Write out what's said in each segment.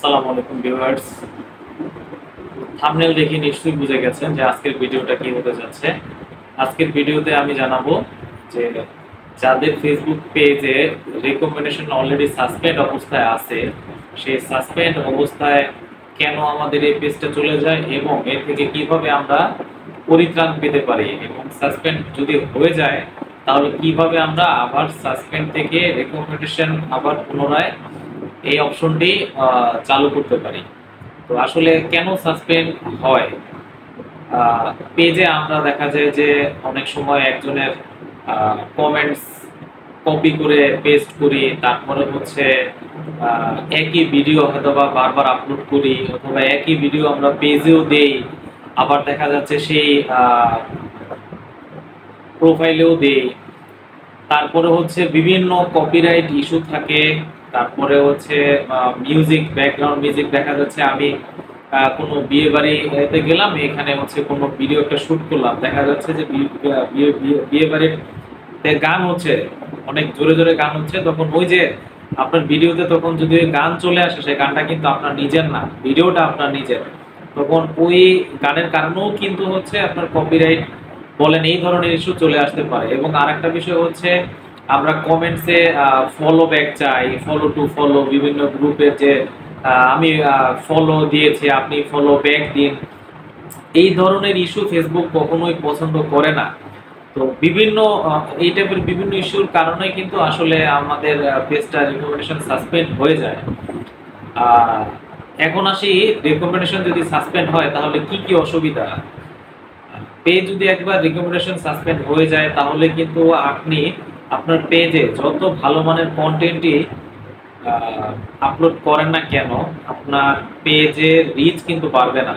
আসসালামু আলাইকুম viewers. Thumbnail দেখে নিশ্চয়ই বুঝে গেছেন যে আজকের ভিডিওটা কি হতে যাচ্ছে। আজকের ভিডিওতে আমি জানাবো যে যাদের ফেসবুক পেজে রেকমেন্ডেশন অলরেডি সাসপেন্ড অবস্থায় আছে, সেই সাসপেন্ড অবস্থায় কেন আমাদের এই পেজটা চলে যায় এবং এর থেকে কিভাবে আমরা পরিত্রাণ পেতে পারি, এবং সাসপেন্ড যদি হয়ে যায় তাহলে কিভাবে আমরা আবার সাসপেন্ড থেকে রেকমেন্ডেশন আবার পুনরায় এই অপশনটি চালু করতে পারি। তো আসলে কেন সাসপেন্ড হয়, পেজে আমরা দেখা যায় যে অনেক সময় একজনের কমেন্টস কপি করে পেস্ট করি, তারপরে হচ্ছে একই ভিডিও হয়তো বা বারবার আপলোড করি, অথবা একই ভিডিও আমরা পেজেও দেই, আবার দেখা যাচ্ছে সেই প্রোফাইলেও দেই। তারপরে হচ্ছে বিভিন্ন কপিরাইট ইস্যু থাকে। তারপরে হচ্ছে মিউজিক, ব্যাকগ্রাউন্ড মিউজিক, দেখা যাচ্ছে আমি কোনো বিয়ে বাড়িতে গেলাম, এখানে হচ্ছে কোনো ভিডিও একটা শুট করলাম, দেখা যাচ্ছে যে বিয়ে বাড়ির গান হচ্ছে, অনেক জোরে জোরে গান হচ্ছে, তখন ওই যে আপনার ভিডিওতে তখন যদি ওই গান চলে আসে, সেই গানটা কিন্তু আপনার নিজের না, ভিডিওটা আপনার নিজের, তখন ওই গানের কারণেও কিন্তু হচ্ছে আপনার কপিরাইট বলেন এই ধরনের ইস্যু চলে আসতে পারে। এবং আরেকটা বিষয় হচ্ছে আমরা কমেন্টসে ফলো ব্যাক চাই, ফলো টু ফলো, বিভিন্ন গ্রুপের যে আমি ফলো দিয়েছি আপনি ফলো ব্যাক দিন, এই ধরনের ইস্যু ফেসবুক কখনোই পছন্দ করে না। তো বিভিন্ন এই টাইপের বিভিন্ন ইস্যুর কারণে কিন্তু আসলে আমাদের পেজটা রিকমেন্ডেশন সাসপেন্ড হয়ে যায়। আহ, এখন আসি, রিকমেন্ডেশন যদি সাসপেন্ড হয় তাহলে কি কি অসুবিধা। পেজ যদি একবার রিকমেন্ডেশন সাসপেন্ড হয়ে যায় তাহলে কিন্তু আপনি আপনার পেজে যত ভালো মানের কন্টেন্টই আপলোড করেন না কেন, আপনার পেজের রিচ কিন্তু বাড়বে না।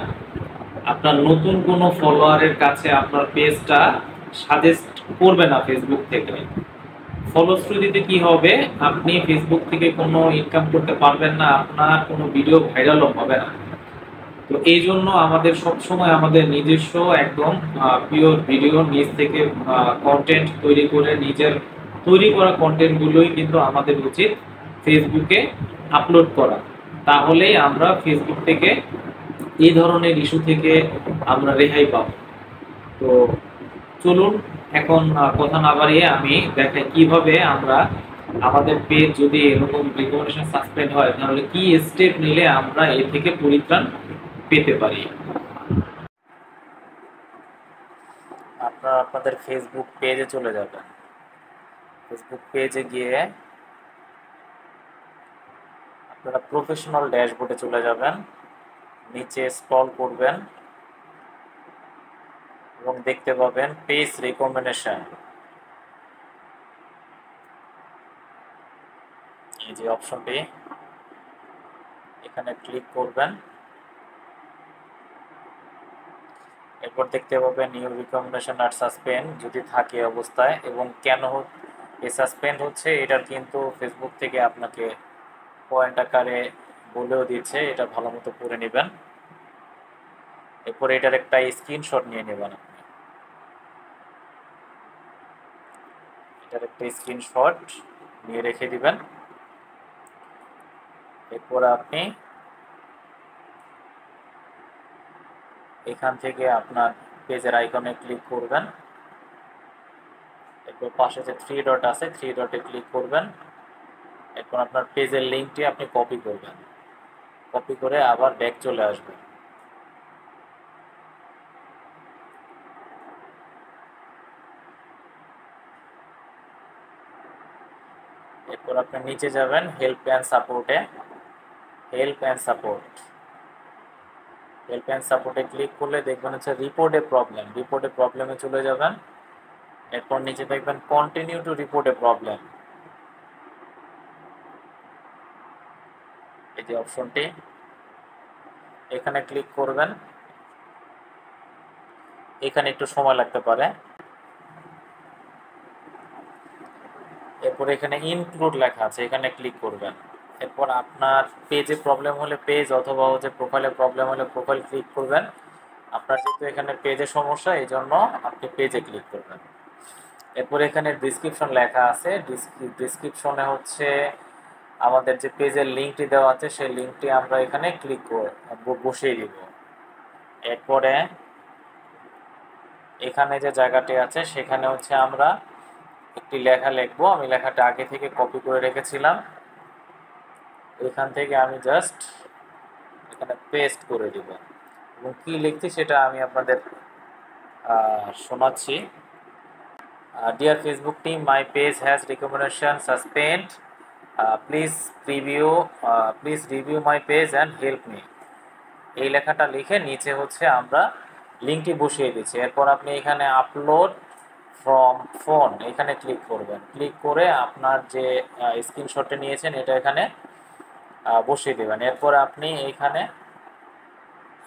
আপনার নতুন কোনো ফলোয়ারের কাছে আপনার পেজটা সাজেস্ট করবে না ফেসবুক থেকে। ফলশ্রুতিতে কি হবে, আপনি ফেসবুক থেকে কোনো ইনকাম করতে পারবেন না, আপনার কোনো ভিডিও ভাইরালও হবে না। তো এই জন্য আমাদের সবসময় আমাদের নিজস্ব একদম পিওর ভিডিও নিজ থেকে কন্টেন্ট তৈরি করে, নিজের তৈরি করা কন্টেন্টগুলোই কিন্তু আমাদের উচিত ফেসবুকে আপলোড করা। তাহলেই আমরা ফেসবুক থেকে এই ধরনের ইস্যু থেকে আমরা রেহাই পাব। তো চলুন এখন কথা না বাড়িয়ে আমি দেখাই কিভাবে আমরা আমাদের পেজ যদি এরকম রিকমেন্ডেশন সাসপেন্ড হয় তাহলে কি স্টেপ নিলে আমরা এ থেকে পরিত্রাণ পেতে পারি। আপনারা আপনাদের ফেসবুক পেজে চলে যাবেন। ফেসবুক পেজে গিয়ে আপনারা প্রফেশনাল ড্যাশবোর্ডে চলে যাবেন, নিচে স্ক্রল করবেন এবং দেখতে পাবেন পেজ রিকমেন্ডেশন। এই যে অপশনটি, এখানে ক্লিক করবেন। এরপর দেখতে পাবেন নিউ রিকমেন্ডেশন আর সাসপেন্ড যদি থাকে অবস্থায়, এবং কেন এই সাসপেন্ড হচ্ছে এটার কিন্তু ফেসবুক থেকে আপনাকে পয়েন্ট আকারে বলেও দিচ্ছে, এটা ভালো মতো পড়ে নেবেন। এরপর এটার একটা স্ক্রিনশট নিয়ে নেবেন আপনি, এটার একটা স্ক্রিনশট নিয়ে রেখে দিবেন। এরপর আপনি এখান থেকে আপনার পেজের আইকনে ক্লিক করবেন। এরপর পাশে যে থ্রি ডট আছে, থ্রি ডটে ক্লিক করবেন। এরপর আপনার পেজের লিঙ্কটি আপনি কপি করবেন, কপি করে আবার ব্যাক চলে আসবেন। এরপর আপনি নিচে যাবেন হেল্প অ্যান্ড সাপোর্টে, help and support, help and সাপোর্টে ক্লিক করলে দেখবেন হচ্ছে রিপোর্ট এ প্রবলেম, রিপোর্ট এ প্রবলেমে চলে যাবেন। এরপর নিচে দেখবেন continue to report A problem, এই যে অপশনটি, এখানে ক্লিক করবেন। এখানে একটু সময় লাগতে পারে। এরপর এখানে ইনক্লুড লেখা আছে, এখানে ক্লিক করবেন। এরপর আপনার পেজে প্রবলেম হলে পেজ, অথবা হচ্ছে প্রোফাইলে প্রবলেম হলে প্রোফাইল ক্লিক করবেন। আপনার যেহেতু এখানে পেজে সমস্যা, এই জন্য আপনি পেজে ক্লিক করবেন। এরপর এখানে ডিসক্রিপশন লেখা আছে, ডিসক্রিপশনে হচ্ছে আমাদের যে পেজের লিঙ্কটি দেওয়া আছে সেই লিঙ্কটি আমরা এখানে ক্লিক করে বসিয়ে দিব। এরপরে এখানে যে জায়গাটি আছে সেখানে হচ্ছে আমরা একটি লেখা লিখবো। আমি লেখাটা আগে থেকে কপি করে রেখেছিলাম, এখান থেকে আমি জাস্ট এখানে পেস্ট করে দিব এবং কি লিখছি সেটা আমি আপনাদের শোনাচ্ছি। Dear Facebook team, my page has recommendation suspend, please review my page and help me. এই লেখাটা লিখে নিচে হচ্ছে আমরা লিঙ্কটি বসিয়ে দিচ্ছি। এরপর আপনি এখানে আপলোড ফ্রম ফোন এখানে ক্লিক করবেন। ক্লিক করে আপনার যে স্ক্রিনশটটি নিয়েছেন এটা এখানে বসিয়ে দেবেন। এরপর আপনি এইখানে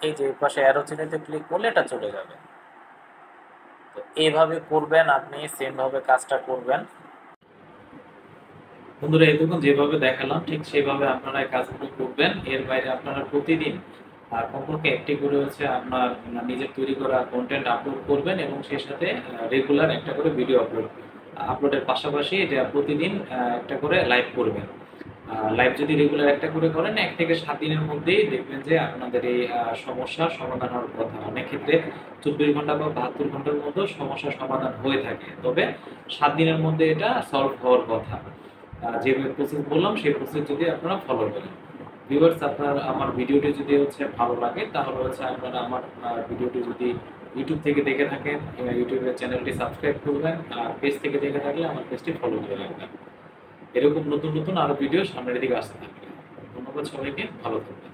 এই যে পাশে অ্যারো চিহ্নতে ক্লিক করলে এটা চলে যাবে। তো এইভাবে করবেন, আপনি সেমভাবে কাজটা করবেন। বন্ধুরা, এতক্ষণ যেভাবে দেখালাম ঠিক সেভাবে আপনারা এই কাজগুলো করবেন। এর বাইরে আপনারা প্রতিদিন কমপক্ষে একটি করে হচ্ছে আপনার নিজের তৈরি করা কন্টেন্ট আপলোড করবেন এবং সেই সাথে রেগুলার একটা করে ভিডিও আপলোডের পাশাপাশি এটা প্রতিদিন একটা করে লাইভ করবেন। লাইভ যদি রেগুলার একটা করে করেন 1 থেকে 7 দিনের মধ্যেই দেখবেন যে আপনাদের এই সমস্যার সমাধান হওয়ার কথা। অনেক ক্ষেত্রে 24 ঘন্টা বা 72 ঘন্টার মধ্যে সমস্যার সমাধান হয়ে থাকে, তবে 7 দিনের মধ্যে এটা সলভ হওয়ার কথা। যে প্রসেস বললাম সেই প্রসেস যদি আপনারা ফলো করেন। ভিউয়ার্স, আপনার আমার ভিডিওটি যদি হচ্ছে ভালো লাগে তাহলে হচ্ছে আপনারা আমার ভিডিওটি যদি ইউটিউব থেকে দেখে থাকেন ইউটিউবের চ্যানেলটি সাবস্ক্রাইব করবেন, আর পেজ থেকে দেখে থাকলে আমার পেজটি ফলো করে রাখবেন। এরকম নতুন নতুন আরো ভিডিও সামনের দিকে আসতে থাকবে। ধন্যবাদ সবাইকে, ভালো থাকবেন।